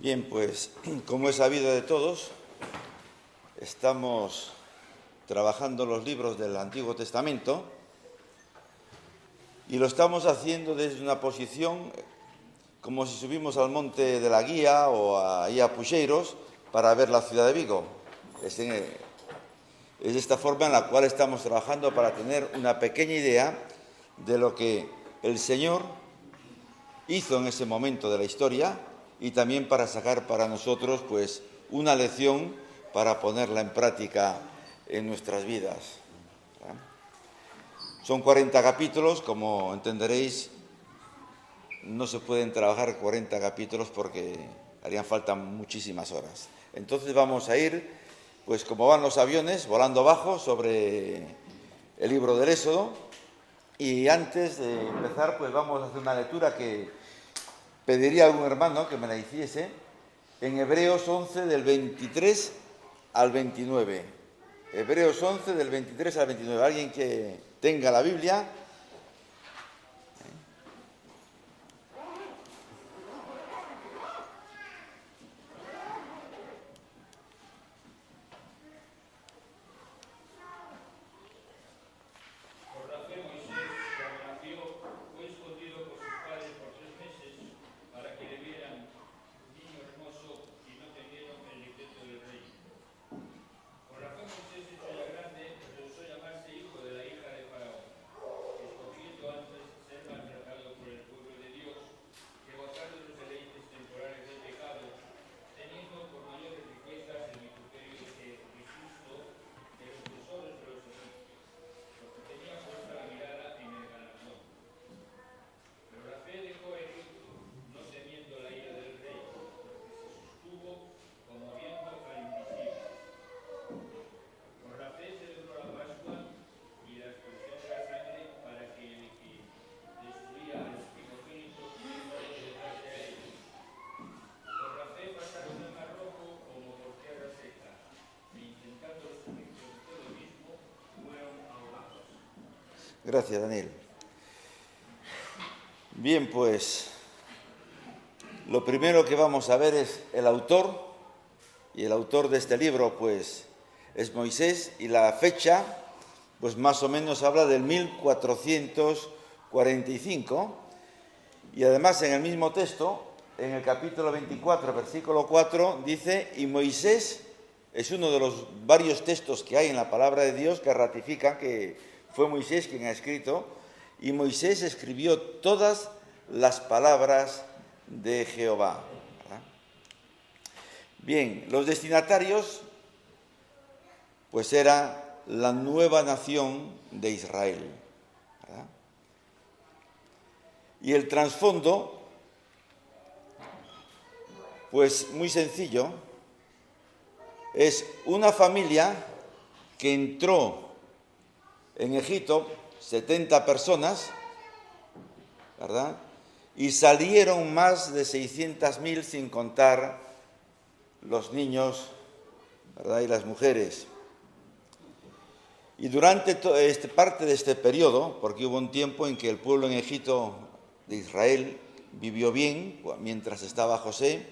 Bien, pues como es sabido de todos, estamos trabajando los libros del Antiguo Testamento y lo estamos haciendo desde una posición como si subimos al monte de la Guía o ahí a Puxeiros para ver la ciudad de Vigo. Es de esta forma en la cual estamos trabajando para tener una pequeña idea de lo que el Señor hizo en ese momento de la historia y también para sacar para nosotros pues una lección para ponerla en práctica en nuestras vidas. Son 40 capítulos, como entenderéis, no se pueden trabajar 40 capítulos porque harían falta muchísimas horas. Entonces vamos a ir, pues como van los aviones, volando abajo sobre el libro del Éxodo. Y antes de empezar, pues vamos a hacer una lectura que pediría a algún hermano que me la hiciese en Hebreos 11 del 23 al 29. Hebreos 11 del 23 al 29. Alguien que tenga la Biblia. Gracias, Daniel. Bien, pues lo primero que vamos a ver es el autor, y el autor de este libro pues es Moisés, y la fecha pues más o menos habla del 1445, y además en el mismo texto, en el capítulo 24, versículo 4, dice: y Moisés, es uno de los varios textos que hay en la palabra de Dios que ratifican que fue Moisés quien ha escrito, y Moisés escribió todas las palabras de Jehová. ¿Verdad? Bien, los destinatarios pues era la nueva nación de Israel. ¿Verdad? Y el trasfondo, pues muy sencillo, es una familia que entró en Egipto, 70 personas, ¿verdad? Y salieron más de 600.000 sin contar los niños, ¿verdad? Y las mujeres. Y durante parte de este periodo, porque hubo un tiempo en que el pueblo en Egipto de Israel vivió bien mientras estaba José,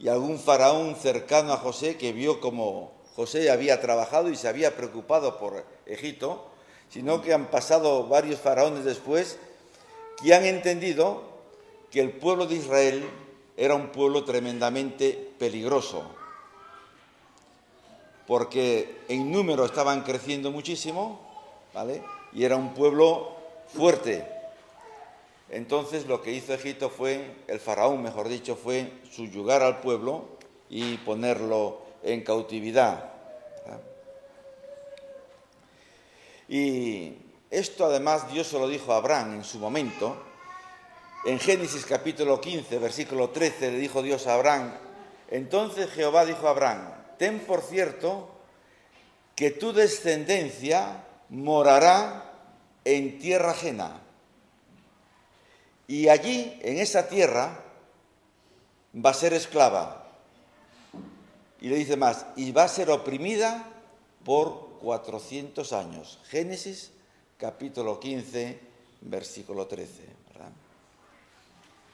y algún faraón cercano a José que vio cómo José había trabajado y se había preocupado por Egipto, sino que han pasado varios faraones después que han entendido que el pueblo de Israel era un pueblo tremendamente peligroso, porque en número estaban creciendo muchísimo, ¿vale? Y era un pueblo fuerte. Entonces lo que hizo Egipto fue, el faraón mejor dicho, fue subyugar al pueblo y ponerlo en cautividad. Y esto además Dios se lo dijo a Abraham en su momento. En Génesis capítulo 15, versículo 13, le dijo Dios a Abraham: entonces Jehová dijo a Abraham: ten por cierto que tu descendencia morará en tierra ajena, y allí, en esa tierra, va a ser esclava. Y le dice más: y va a ser oprimida por 400 años. Génesis capítulo 15, versículo 13. ¿Verdad?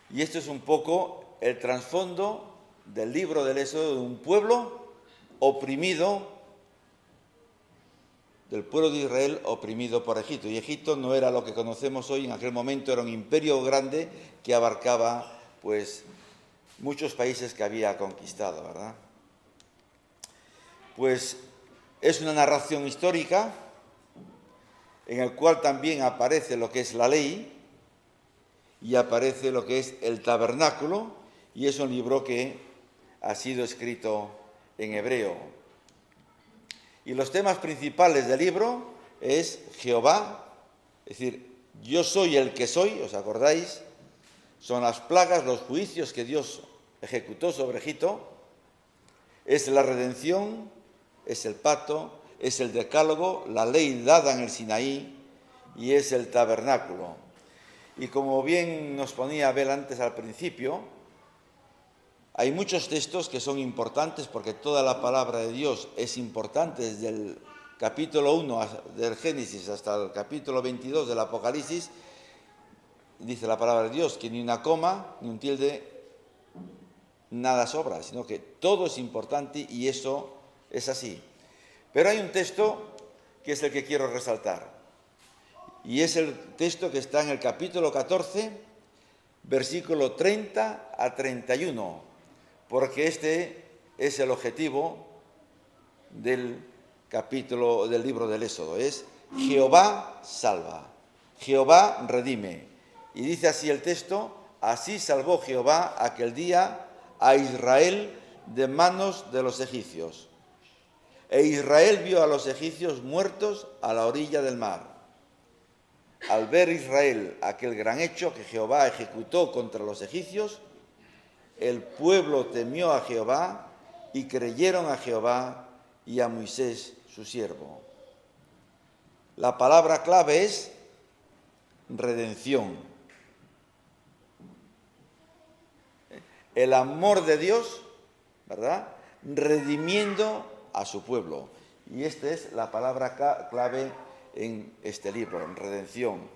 Y esto es un poco el trasfondo del libro del Éxodo de un pueblo oprimido, del pueblo de Israel oprimido por Egipto. Y Egipto no era lo que conocemos hoy, en aquel momento era un imperio grande que abarcaba pues muchos países que había conquistado, ¿verdad? Pues es una narración histórica en el cual también aparece lo que es la ley y aparece lo que es el tabernáculo, y es un libro que ha sido escrito en hebreo. Y los temas principales del libro es Jehová, es decir, yo soy el que soy, ¿os acordáis? Son las plagas, los juicios que Dios ejecutó sobre Egipto, es la redención, es el pacto, es el decálogo, la ley dada en el Sinaí y es el tabernáculo. Y como bien nos ponía Abel antes al principio, hay muchos textos que son importantes porque toda la palabra de Dios es importante desde el capítulo 1 del Génesis hasta el capítulo 22 del Apocalipsis. Dice la palabra de Dios que ni una coma, ni un tilde, nada sobra, sino que todo es importante y eso es así. Pero hay un texto que es el que quiero resaltar. Y es el texto que está en el capítulo 14, versículo 30 a 31, porque este es el objetivo del capítulo del libro del Éxodo. Es Jehová salva, Jehová redime. Y dice así el texto: así salvó Jehová aquel día a Israel de manos de los egipcios. E Israel vio a los egipcios muertos a la orilla del mar. Al ver Israel aquel gran hecho que Jehová ejecutó contra los egipcios, el pueblo temió a Jehová y creyeron a Jehová y a Moisés su siervo. La palabra clave es redención. El amor de Dios, ¿verdad?, redimiendo a su pueblo. Y esta es la palabra clave en este libro, en redención.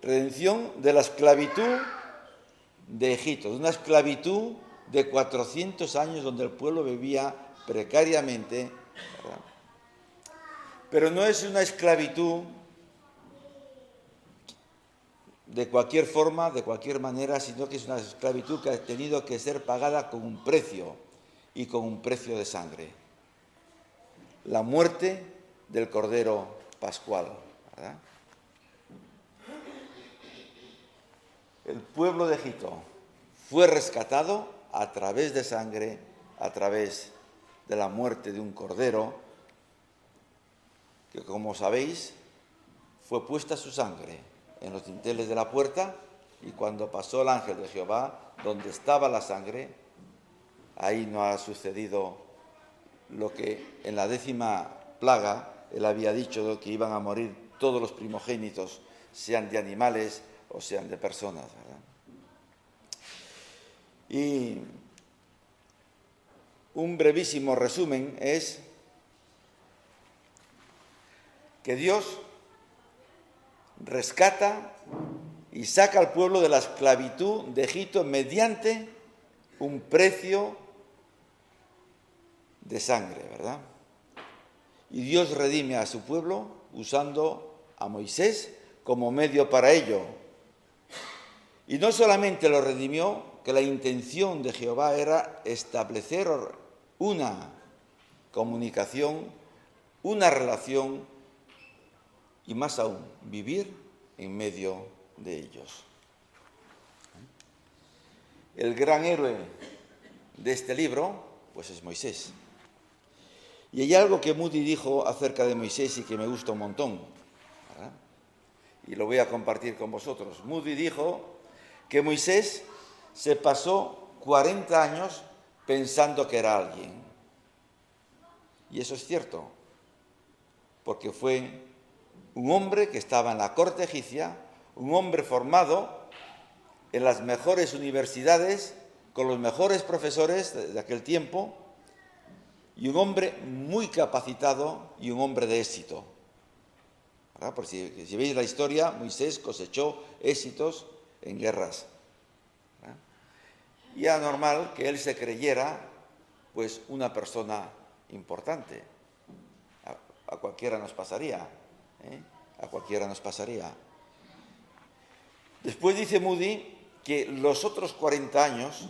Redención de la esclavitud de Egipto, de una esclavitud de 400 años donde el pueblo vivía precariamente, ¿verdad? Pero no es una esclavitud de cualquier forma, de cualquier manera, sino que es una esclavitud que ha tenido que ser pagada con un precio, y con un precio de sangre. La muerte del Cordero Pascual, ¿verdad? El pueblo de Egipto fue rescatado a través de sangre, a través de la muerte de un cordero, que, como sabéis, fue puesta su sangre en los dinteles de la puerta, y cuando pasó el ángel de Jehová, donde estaba la sangre, ahí no ha sucedido lo que en la 10ª plaga él había dicho, que iban a morir todos los primogénitos, sean de animales o sean de personas, ¿verdad? Y un brevísimo resumen es que Dios rescata y saca al pueblo de la esclavitud de Egipto mediante un precio de sangre, ¿verdad? Y Dios redime a su pueblo usando a Moisés como medio para ello. Y no solamente lo redimió, que la intención de Jehová era establecer una comunicación, una relación y más aún, vivir en medio de ellos. El gran héroe de este libro, pues es Moisés. Y hay algo que Moody dijo acerca de Moisés y que me gusta un montón, ¿verdad? Y lo voy a compartir con vosotros. Moody dijo que Moisés se pasó 40 años pensando que era alguien. Y eso es cierto, porque fue un hombre que estaba en la corte egipcia, un hombre formado en las mejores universidades, con los mejores profesores de aquel tiempo, y un hombre muy capacitado y un hombre de éxito. ¿Verdad? Por si veis la historia, Moisés cosechó éxitos en guerras. ¿Verdad? Y era normal que él se creyera pues una persona importante. A cualquiera nos pasaría, ¿eh? A cualquiera nos pasaría. Después dice Moody que los otros 40 años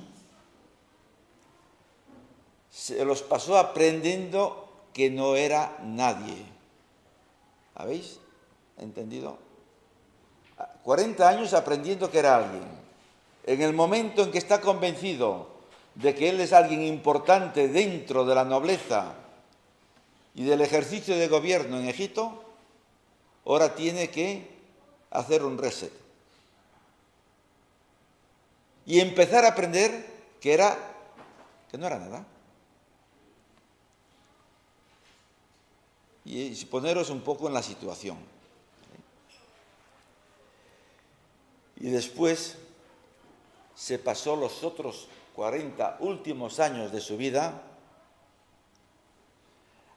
se los pasó aprendiendo que no era nadie. ¿Habéis entendido? 40 años aprendiendo que era alguien. En el momento en que está convencido de que él es alguien importante dentro de la nobleza y del ejercicio de gobierno en Egipto, ahora tiene que hacer un reset y empezar a aprender que no era nada. Y poneros un poco en la situación. Y después se pasó los otros 40 últimos años de su vida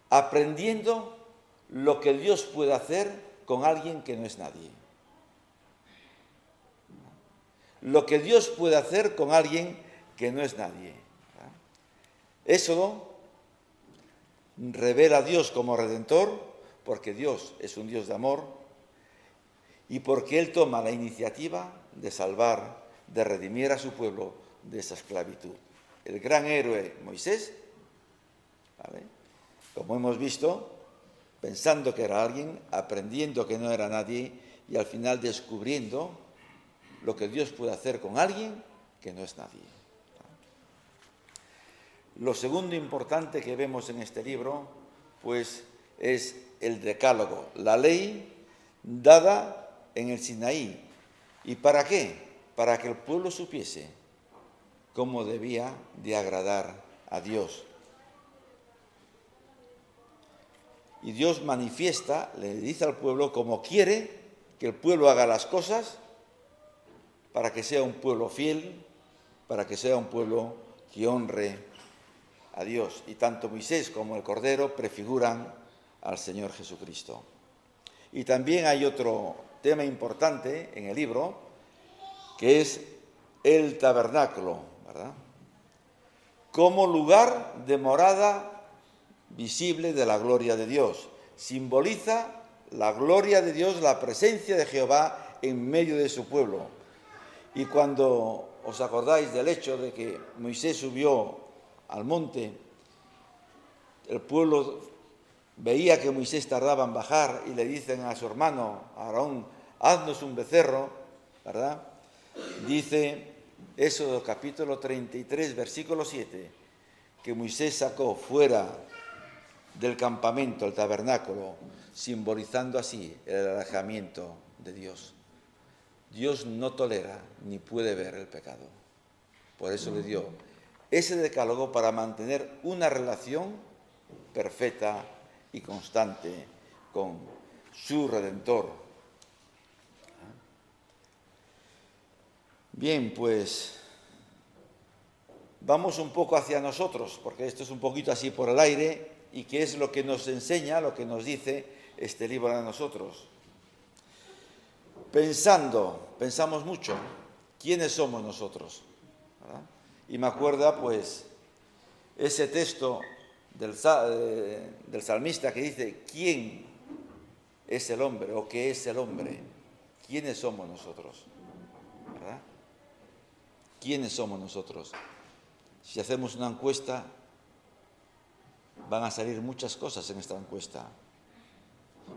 aprendiendo lo que Dios puede hacer con alguien que no es nadie. Lo que Dios puede hacer con alguien que no es nadie. Éxodo revela a Dios como Redentor, porque Dios es un Dios de amor y porque Él toma la iniciativa de salvar, de redimir a su pueblo de esa esclavitud. El gran héroe Moisés, ¿vale?, como hemos visto, pensando que era alguien, aprendiendo que no era nadie y al final descubriendo lo que Dios puede hacer con alguien que no es nadie. Lo segundo importante que vemos en este libro, pues, es el Decálogo, la ley dada en el Sinaí. ¿Y para qué? Para que el pueblo supiese cómo debía de agradar a Dios. Y Dios manifiesta, le dice al pueblo cómo quiere que el pueblo haga las cosas para que sea un pueblo fiel, para que sea un pueblo que honre a Dios. Y tanto Moisés como el Cordero prefiguran al Señor Jesucristo. Y también hay otro tema importante en el libro, que es el tabernáculo, ¿verdad?, como lugar de morada visible de la gloria de Dios. Simboliza la gloria de Dios, la presencia de Jehová en medio de su pueblo. Y cuando os acordáis del hecho de que Moisés subió al monte, el pueblo veía que Moisés tardaba en bajar y le dicen a su hermano Aarón, haznos un becerro, ¿verdad? Dice Éxodo capítulo 33, versículo 7, que Moisés sacó fuera del campamento, el tabernáculo, simbolizando así el alejamiento de Dios. Dios no tolera ni puede ver el pecado. Por eso le dio ese decálogo para mantener una relación perfecta y constante con su Redentor. Bien, pues vamos un poco hacia nosotros, porque esto es un poquito así por el aire, y qué es lo que nos enseña, lo que nos dice este libro a nosotros. Pensamos mucho, ¿quiénes somos nosotros? ¿Verdad? Y me acuerda, pues, ese texto del salmista que dice, ¿quién es el hombre o qué es el hombre? ¿Quiénes somos nosotros? ¿Verdad? ¿Quiénes somos nosotros? Si hacemos una encuesta, van a salir muchas cosas en esta encuesta.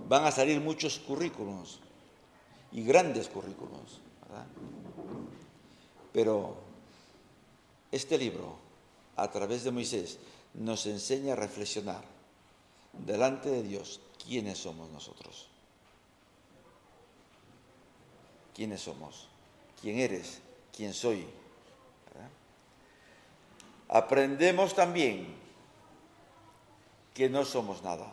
Van a salir muchos currículos y grandes currículos, ¿verdad? Pero este libro, a través de Moisés, nos enseña a reflexionar delante de Dios quiénes somos nosotros. ¿Quiénes somos? ¿Quién eres? ¿Quién soy? ¿Verdad? Aprendemos también que no somos nada.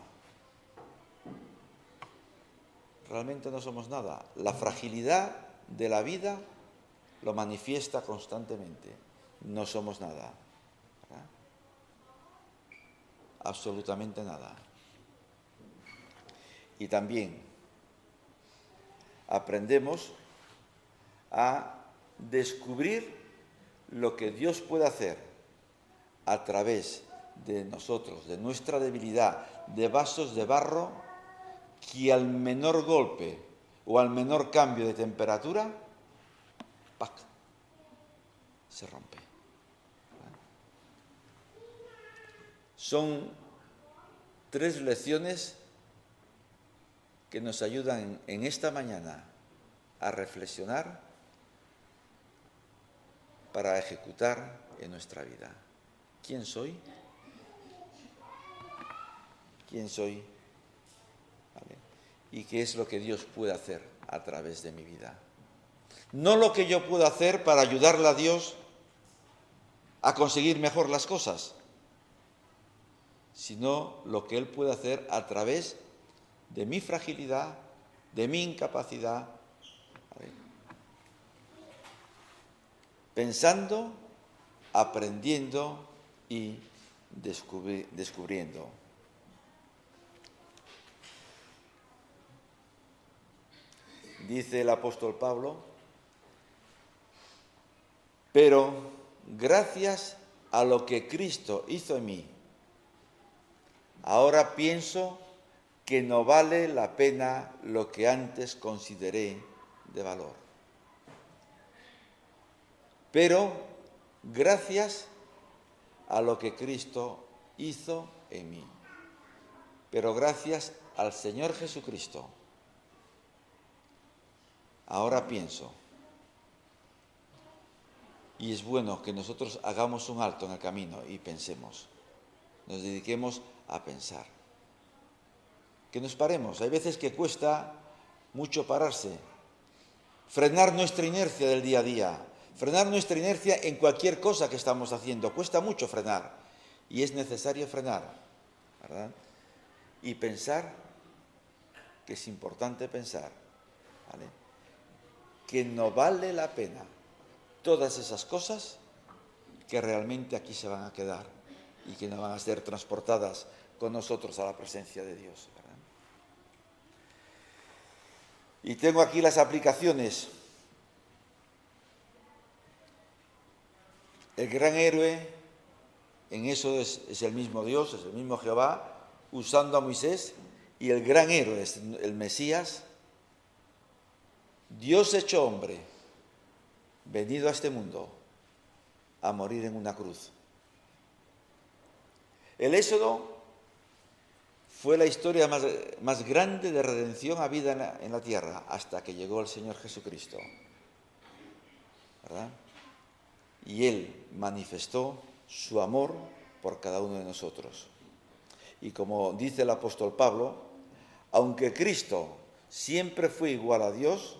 Realmente no somos nada. La fragilidad de la vida lo manifiesta constantemente. No somos nada. ¿Verdad? Absolutamente nada. Y también aprendemos a descubrir lo que Dios puede hacer a través de nosotros, de nuestra debilidad, de vasos de barro, que al menor golpe o al menor cambio de temperatura, ¡pac!, se rompe. Son 3 lecciones que nos ayudan en esta mañana a reflexionar para ejecutar en nuestra vida. ¿Quién soy? ¿Quién soy? ¿Vale? ¿Y qué es lo que Dios puede hacer a través de mi vida? No lo que yo puedo hacer para ayudarle a Dios a conseguir mejor las cosas, sino lo que Él puede hacer a través de mi fragilidad, de mi incapacidad, ¿vale?, pensando, aprendiendo y descubriendo. Dice el apóstol Pablo: pero gracias a lo que Cristo hizo en mí, ahora pienso que no vale la pena lo que antes consideré de valor. Pero gracias a lo que Cristo hizo en mí. Pero gracias al Señor Jesucristo, ahora pienso. Y es bueno que nosotros hagamos un alto en el camino y pensemos. Nos dediquemos a pensar. Que nos paremos. Hay veces que cuesta mucho pararse. Frenar nuestra inercia del día a día. Frenar nuestra inercia en cualquier cosa que estamos haciendo. Cuesta mucho frenar. Y es necesario frenar, ¿verdad? Y pensar, que es importante pensar, ¿vale?, que no vale la pena todas esas cosas que realmente aquí se van a quedar y que no van a ser transportadas con nosotros a la presencia de Dios, ¿verdad? Y tengo aquí las aplicaciones. El gran héroe en eso es el mismo Dios, es el mismo Jehová, usando a Moisés, y el gran héroe es el Mesías, Dios hecho hombre, venido a este mundo a morir en una cruz. El Éxodo fue la historia más grande de redención habida en la tierra hasta que llegó el Señor Jesucristo, ¿verdad? Y Él manifestó su amor por cada uno de nosotros. Y como dice el apóstol Pablo, aunque Cristo siempre fue igual a Dios,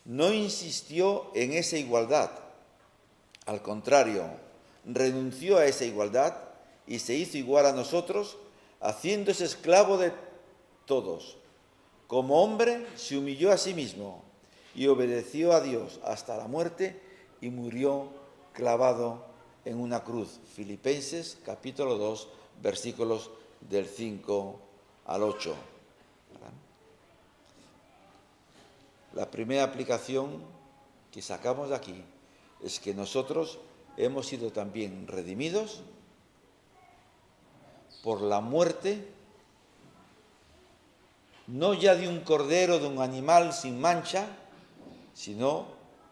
no insistió en esa igualdad. Al contrario, renunció a esa igualdad y se hizo igual a nosotros, haciéndose esclavo de todos. Como hombre se humilló a sí mismo y obedeció a Dios hasta la muerte y murió clavado en una cruz. Filipenses capítulo 2, versículos del 5 al 8. La primera aplicación que sacamos de aquí es que nosotros hemos sido también redimidos por la muerte, no ya de un cordero, de un animal sin mancha, sino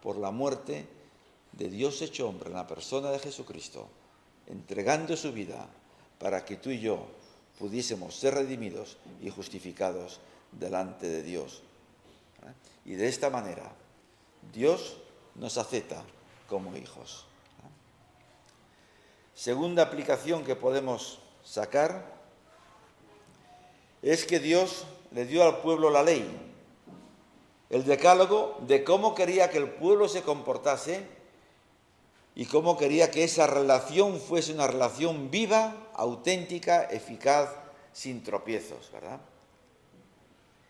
por la muerte de Dios hecho hombre, en la persona de Jesucristo, entregando su vida para que tú y yo pudiésemos ser redimidos y justificados delante de Dios. Y de esta manera, Dios nos acepta como hijos. Segunda aplicación que podemos sacar es que Dios le dio al pueblo la ley, el decálogo de cómo quería que el pueblo se comportase y cómo quería que esa relación fuese una relación viva, auténtica, eficaz, sin tropiezos, ¿verdad?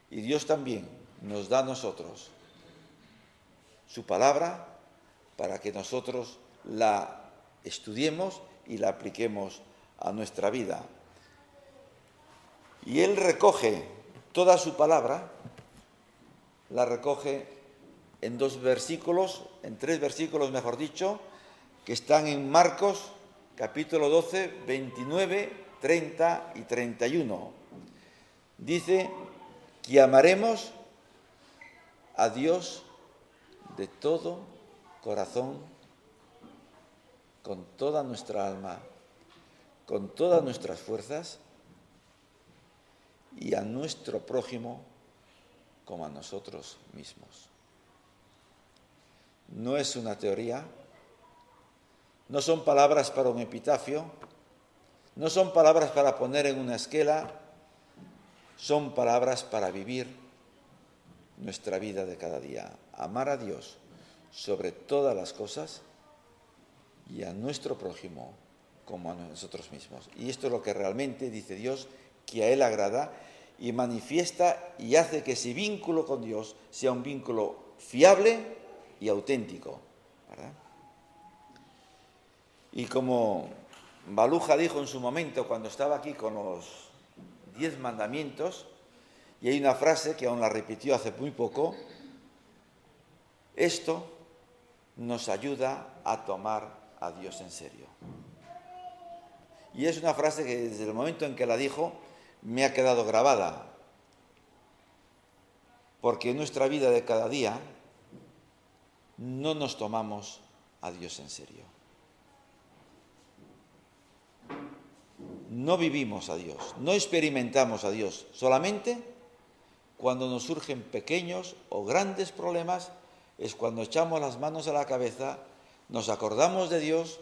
Y Dios también nos da a nosotros su palabra para que nosotros la estudiemos y la apliquemos a nuestra vida. Y Él recoge toda su palabra, la recoge en 2 versículos, en 3 versículos, mejor dicho, que están en Marcos, capítulo 12, 29, 30 y 31. Dice que amaremos a Dios de todo corazón, con toda nuestra alma, con todas nuestras fuerzas, y a nuestro prójimo como a nosotros mismos. No es una teoría, no son palabras para un epitafio, no son palabras para poner en una esquela, son palabras para vivir nuestra vida de cada día. Amar a Dios sobre todas las cosas y a nuestro prójimo como a nosotros mismos. Y esto es lo que realmente dice Dios que a Él agrada y manifiesta y hace que ese vínculo con Dios sea un vínculo fiable y auténtico, ¿verdad? Y como Baluja dijo en su momento cuando estaba aquí con los 10 mandamientos, y hay una frase que aún la repitió hace muy poco, esto nos ayuda a tomar a Dios en serio. Y es una frase que desde el momento en que la dijo me ha quedado grabada, porque en nuestra vida de cada día no nos tomamos a Dios en serio. No vivimos a Dios, no experimentamos a Dios, solamente cuando nos surgen pequeños o grandes problemas es cuando echamos las manos a la cabeza, nos acordamos de Dios,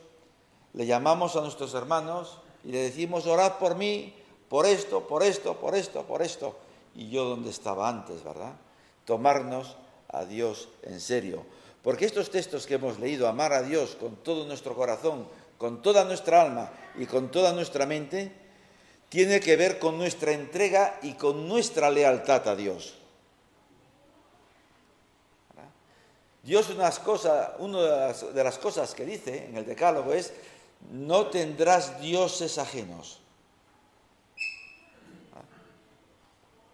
le llamamos a nuestros hermanos y le decimos, orad por mí, por esto, por esto, por esto, por esto. Y yo donde estaba antes, ¿verdad? Tomarnos a Dios en serio. Porque estos textos que hemos leído, amar a Dios con todo nuestro corazón, con toda nuestra alma y con toda nuestra mente, tiene que ver con nuestra entrega y con nuestra lealtad a Dios. ¿Verdad? Dios, una de las cosas que dice en el Decálogo es, no tendrás dioses ajenos.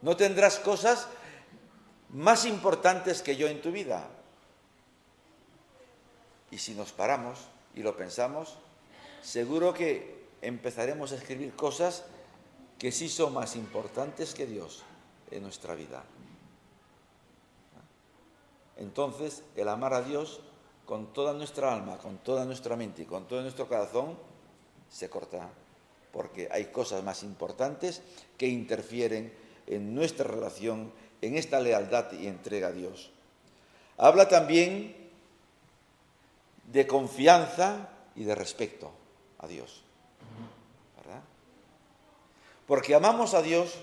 No tendrás cosas más importantes que yo en tu vida. Y si nos paramos y lo pensamos, seguro que empezaremos a escribir cosas que sí son más importantes que Dios en nuestra vida. Entonces, el amar a Dios con toda nuestra alma, con toda nuestra mente y con todo nuestro corazón se corta, porque hay cosas más importantes que interfieren en nuestra relación, en esta lealtad y entrega a Dios. Habla también de confianza y de respeto a Dios, ¿verdad? Porque amamos a Dios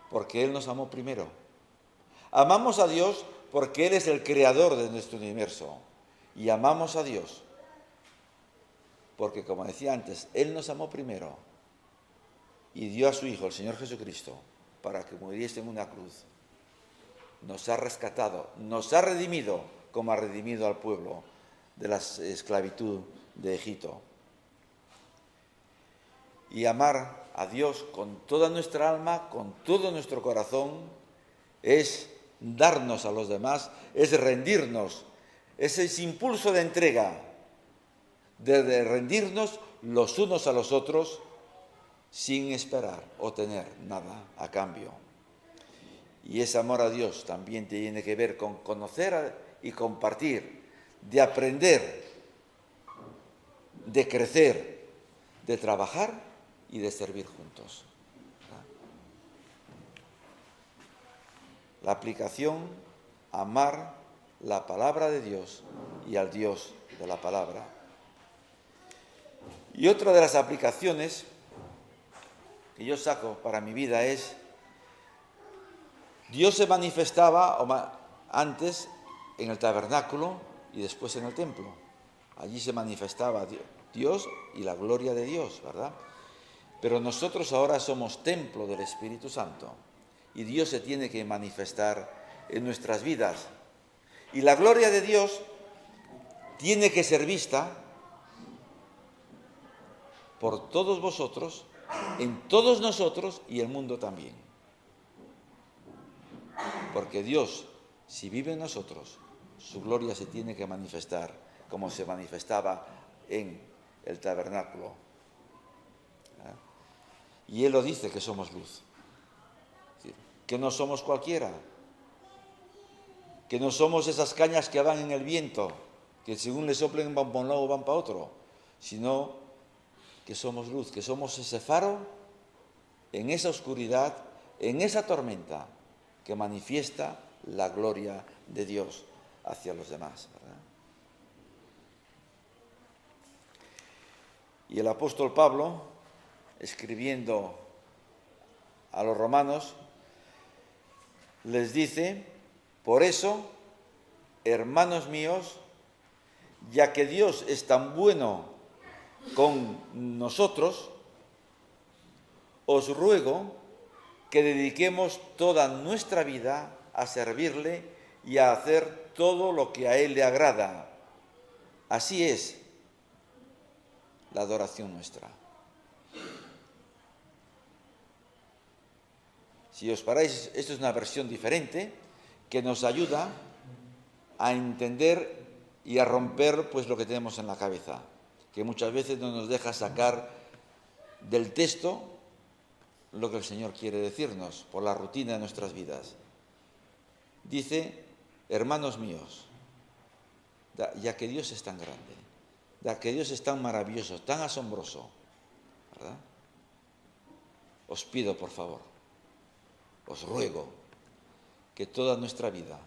porque Él nos amó primero. Amamos a Dios porque Él es el creador de nuestro universo. Y amamos a Dios porque, como decía antes, Él nos amó primero y dio a su Hijo, el Señor Jesucristo, para que muriese en una cruz. Nos ha rescatado, nos ha redimido como ha redimido al pueblo de la esclavitud de Egipto. Y amar a Dios con toda nuestra alma, con todo nuestro corazón, es darnos a los demás, es rendirnos, es ese impulso de entrega, de rendirnos los unos a los otros sin esperar o tener nada a cambio. Y ese amor a Dios también tiene que ver con conocer y compartir, de aprender, de crecer, de trabajar y de servir juntos. La aplicación, amar la palabra de Dios y al Dios de la palabra. Y otra de las aplicaciones que yo saco para mi vida es, Dios se manifestaba antes en el tabernáculo y después en el templo. Allí se manifestaba Dios y la gloria de Dios, ¿verdad? Pero nosotros ahora somos templo del Espíritu Santo y Dios se tiene que manifestar en nuestras vidas. Y la gloria de Dios tiene que ser vista por todos vosotros, en todos nosotros y el mundo también. Porque Dios, si vive en nosotros, su gloria se tiene que manifestar como se manifestaba en el tabernáculo. Y Él lo dice, que somos luz, que no somos cualquiera, que no somos esas cañas que van en el viento, que según le soplen van para un lado o van para otro, sino que somos luz, que somos ese faro en esa oscuridad, en esa tormenta, que manifiesta la gloria de Dios hacia los demás, ¿verdad? Y el apóstol Pablo, escribiendo a los romanos, les dice: por eso, hermanos míos, ya que Dios es tan bueno con nosotros, os ruego que dediquemos toda nuestra vida a servirle y a hacer todo lo que a Él le agrada. Así es la adoración nuestra. Si os paráis, esto es una versión diferente que nos ayuda a entender y a romper pues lo que tenemos en la cabeza, que muchas veces no nos deja sacar del texto lo que el Señor quiere decirnos por la rutina de nuestras vidas. Dice: hermanos míos, ya que Dios es tan grande, ya que Dios es tan maravilloso, tan asombroso, ¿verdad? Os pido, por favor, os ruego que toda nuestra vida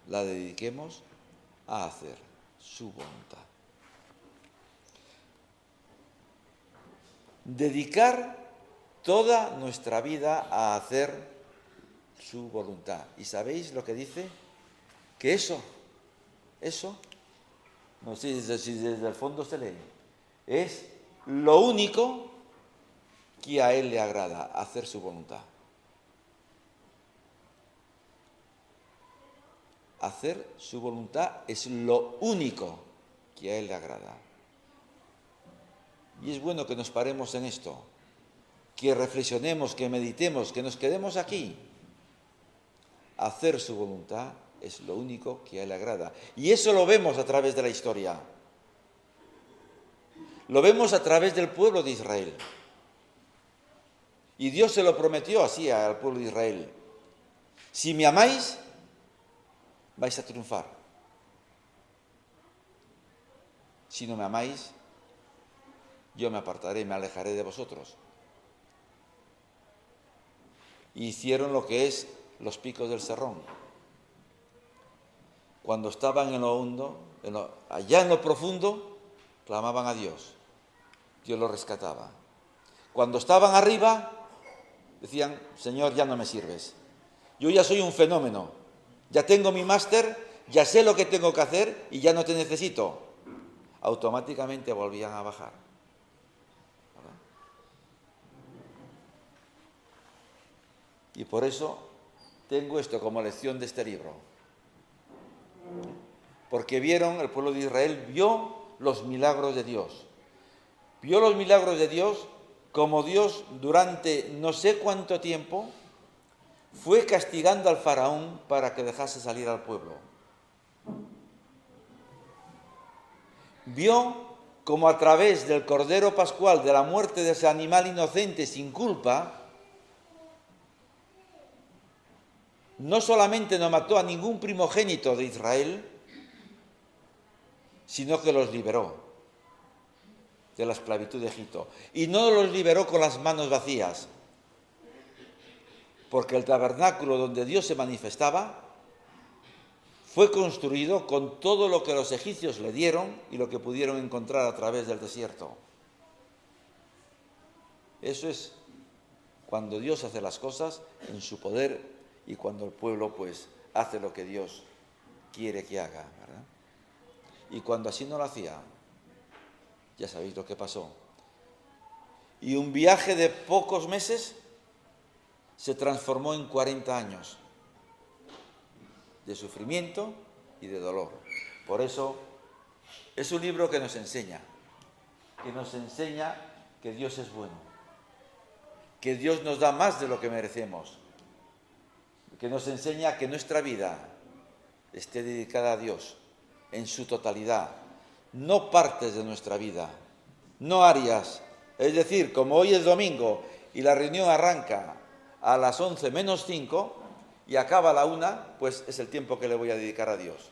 la dediquemos a hacer su voluntad. Dedicar toda nuestra vida a hacer su voluntad. ¿Y sabéis lo que dice? Que eso, no sé si desde el fondo se lee, es lo único que a Él le agrada, hacer su voluntad. Hacer su voluntad es lo único que a Él le agrada. Y es bueno que nos paremos en esto, que reflexionemos, que meditemos, que nos quedemos aquí. Hacer su voluntad es lo único que a Él le agrada. Y eso lo vemos a través de la historia. Lo vemos a través del pueblo de Israel. Y Dios se lo prometió así al pueblo de Israel: si me amáis, vais a triunfar. Si no me amáis, yo me apartaré, me alejaré de vosotros. Y hicieron lo que es los picos del Serrón. Cuando estaban en lo hondo, allá en lo profundo, clamaban a Dios. Dios los rescataba. Cuando estaban arriba, decían: Señor, ya no me sirves. Yo ya soy un fenómeno. Ya tengo mi máster, ya sé lo que tengo que hacer y ya no te necesito. Automáticamente volvían a bajar. ¿Verdad? Y por eso tengo esto como lección de este libro. Porque el pueblo de Israel vio los milagros de Dios. Vio los milagros de Dios, como Dios durante no sé cuánto tiempo fue castigando al faraón para que dejase salir al pueblo. Vio como a través del Cordero Pascual, de la muerte de ese animal inocente sin culpa, no solamente no mató a ningún primogénito de Israel, sino que los liberó de la esclavitud de Egipto. Y no los liberó con las manos vacías, porque el tabernáculo donde Dios se manifestaba fue construido con todo lo que los egipcios le dieron y lo que pudieron encontrar a través del desierto. Eso es cuando Dios hace las cosas en su poder y cuando el pueblo pues hace lo que Dios quiere que haga, ¿verdad? Y cuando así no lo hacía, ya sabéis lo que pasó. Y un viaje de pocos meses se transformó en 40 años de sufrimiento y de dolor. Por eso es un libro que nos enseña que Dios es bueno, que Dios nos da más de lo que merecemos, que nos enseña que nuestra vida esté dedicada a Dios en su totalidad, no partes de nuestra vida, no áreas. Es decir, como hoy es domingo y la reunión arranca a las 11 menos 5 y acaba a la 1, pues es el tiempo que le voy a dedicar a Dios.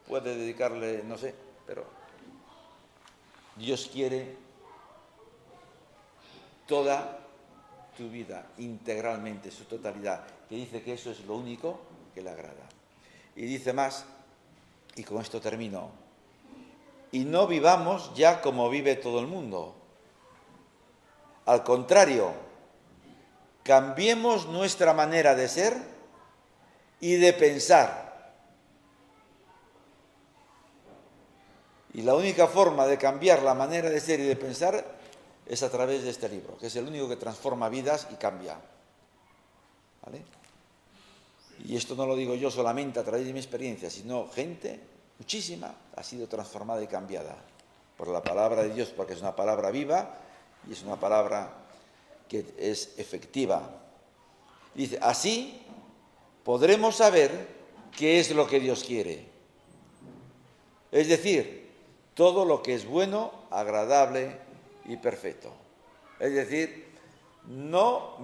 Puede dedicarle, no sé, pero Dios quiere toda tu vida, integralmente, su totalidad, que dice que eso es lo único que le agrada. Y dice más, y con esto termino, y no vivamos ya como vive todo el mundo. Al contrario, cambiemos nuestra manera de ser y de pensar. Y la única forma de cambiar la manera de ser y de pensar es a través de este libro, que es el único que transforma vidas y cambia. ¿Vale? Y esto no lo digo yo solamente a través de mi experiencia, sino gente, muchísima, ha sido transformada y cambiada por la palabra de Dios, porque es una palabra viva y es una palabra que es efectiva. Dice, así podremos saber qué es lo que Dios quiere. Es decir, todo lo que es bueno, agradable y perfecto. Es decir, no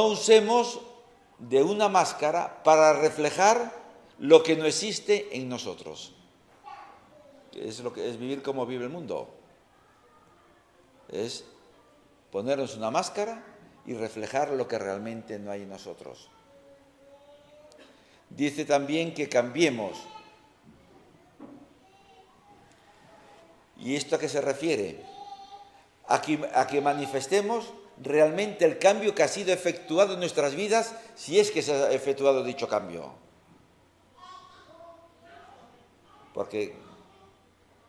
usemos de una máscara para reflejar lo que no existe en nosotros. Es lo que es vivir como vive el mundo. Es ponernos una máscara y reflejar lo que realmente no hay en nosotros. Dice también que cambiemos. ¿Y esto a qué se refiere? A que manifestemos realmente el cambio que ha sido efectuado en nuestras vidas, si es que se ha efectuado dicho cambio. Porque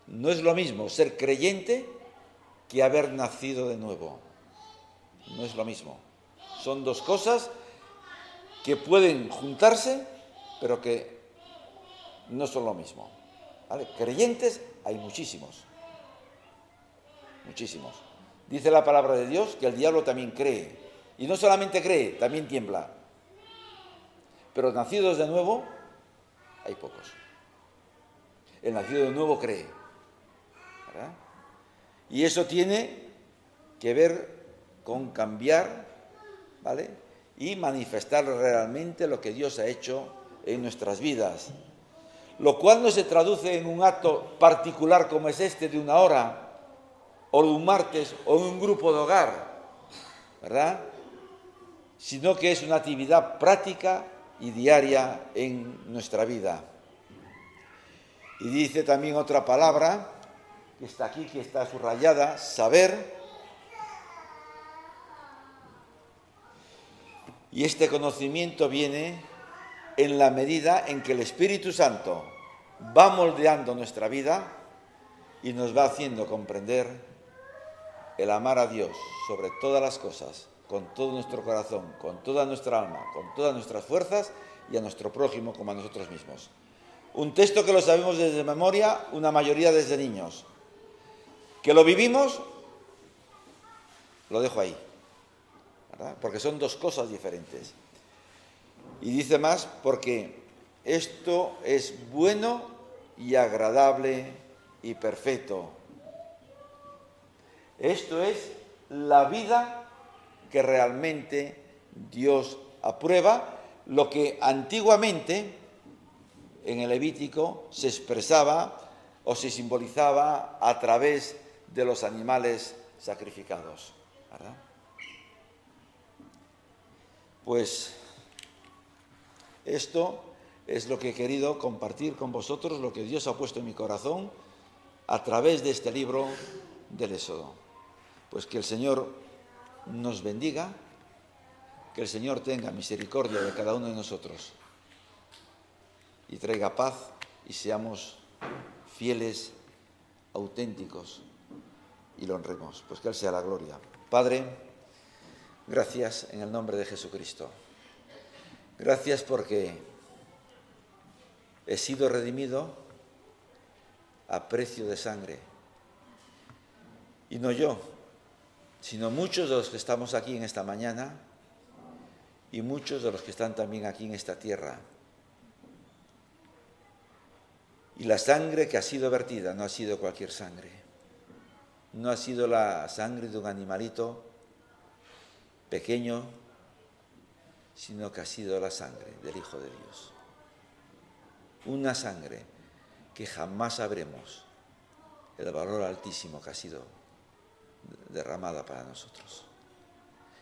no es lo mismo ser creyente que haber nacido de nuevo. No es lo mismo. Son dos cosas que pueden juntarse, pero que no son lo mismo. ¿Vale? Creyentes hay muchísimos. Muchísimos. Dice la palabra de Dios que el diablo también cree. Y no solamente cree, también tiembla. Pero nacidos de nuevo, hay pocos. El nacido de nuevo cree. ¿Verdad? Y eso tiene que ver con cambiar, ¿vale? Y manifestar realmente lo que Dios ha hecho en nuestras vidas. Lo cual no se traduce en un acto particular como es este de una hora, o de un martes, o en un grupo de hogar, ¿verdad? Sino que es una actividad práctica y diaria en nuestra vida. Y dice también otra palabra, que está aquí, que está subrayada, saber. Y este conocimiento viene en la medida en que el Espíritu Santo va moldeando nuestra vida y nos va haciendo comprender el amar a Dios sobre todas las cosas, con todo nuestro corazón, con toda nuestra alma, con todas nuestras fuerzas y a nuestro prójimo como a nosotros mismos. Un texto que lo sabemos desde memoria, una mayoría desde niños. Que lo vivimos, lo dejo ahí, ¿verdad? Porque son dos cosas diferentes. Y dice más, porque esto es bueno y agradable y perfecto. Esto es la vida que realmente Dios aprueba, lo que antiguamente en el Levítico se expresaba o se simbolizaba a través de los animales sacrificados, ¿verdad? Pues esto es lo que he querido compartir con vosotros, lo que Dios ha puesto en mi corazón a través de este libro del Éxodo. Pues que el Señor nos bendiga, que el Señor tenga misericordia de cada uno de nosotros y traiga paz y seamos fieles, auténticos y lo honremos. Pues que Él sea la gloria. Padre, gracias en el nombre de Jesucristo. Gracias porque he sido redimido a precio de sangre. Y no yo, sino muchos de los que estamos aquí en esta mañana y muchos de los que están también aquí en esta tierra. Y la sangre que ha sido vertida no ha sido cualquier sangre. No ha sido la sangre de un animalito pequeño, sino que ha sido la sangre del Hijo de Dios. Una sangre que jamás sabremos el valor altísimo que ha sido derramada para nosotros.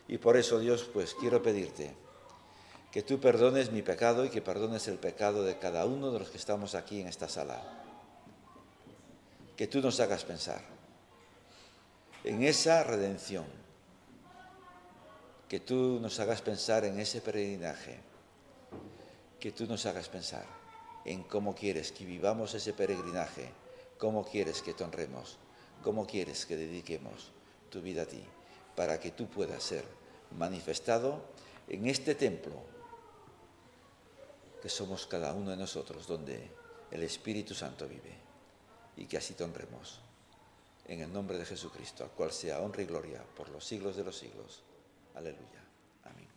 Y por eso, Dios, pues quiero pedirte que tú perdones mi pecado y que perdones el pecado de cada uno de los que estamos aquí en esta sala. Que tú nos hagas pensar en esa redención, que tú nos hagas pensar en ese peregrinaje, que tú nos hagas pensar en cómo quieres que vivamos ese peregrinaje, cómo quieres que te honremos, cómo quieres que dediquemos tu vida a ti, para que tú puedas ser manifestado en este templo que somos cada uno de nosotros, donde el Espíritu Santo vive, y que así te honremos. En el nombre de Jesucristo, al cual sea honra y gloria por los siglos de los siglos. Aleluya. Amén.